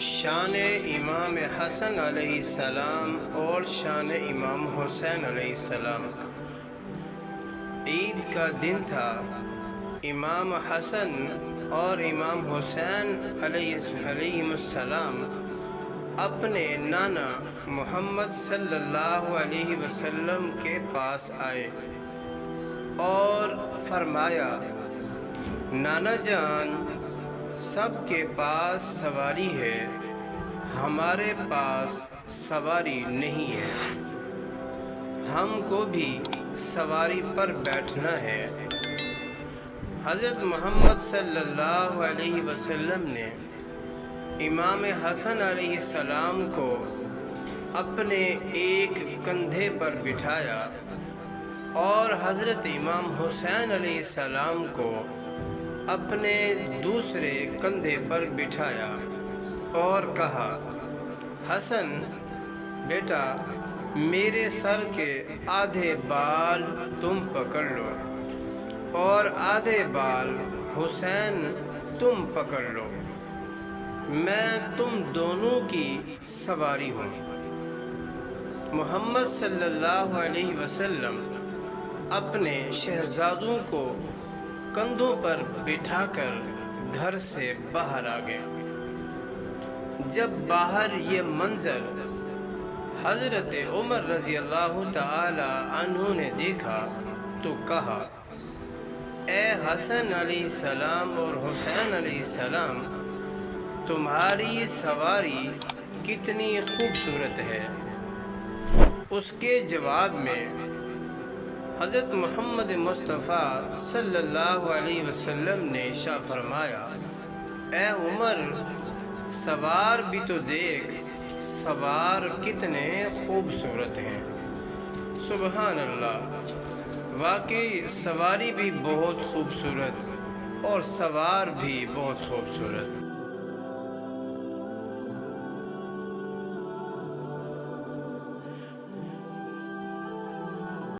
شان امام حسن علیہ السلام اور شان امام حسین علیہ السلام۔ عید کا دن تھا۔ امام حسن اور امام حسین علیہ السلام اپنے نانا محمد صلی اللہ علیہ وسلم کے پاس آئے اور فرمایا، نانا جان، سب کے پاس سواری ہے، ہمارے پاس سواری نہیں ہے، ہم کو بھی سواری پر بیٹھنا ہے۔ حضرت محمد صلی اللہ علیہ وسلم نے امام حسن علیہ السلام کو اپنے ایک کندھے پر بٹھایا اور حضرت امام حسین علیہ السلام کو اپنے دوسرے کندھے پر بٹھایا اور کہا، حسن بیٹا، میرے سر کے آدھے بال تم پکڑ لو اور آدھے بال حسین تم پکڑ لو، میں تم دونوں کی سواری ہوں۔ محمد صلی اللہ علیہ وسلم اپنے شہزادوں کو کندھوں پر بٹھا کر گھر سے باہر آ گئے۔ جب باہر یہ منظر حضرت عمر رضی اللہ تعالی عنہ نے دیکھا تو کہا، اے حسن علیہ السلام اور حسین علیہ السلام، تمہاری سواری کتنی خوبصورت ہے۔ اس کے جواب میں حضرت محمد مصطفیٰ صلی اللہ علیہ وسلم نے ارشاد فرمایا، اے عمر، سوار بھی تو دیکھ، سوار کتنے خوبصورت ہیں۔ سبحان اللہ، واقعی سواری بھی بہت خوبصورت اور سوار بھی بہت خوبصورت۔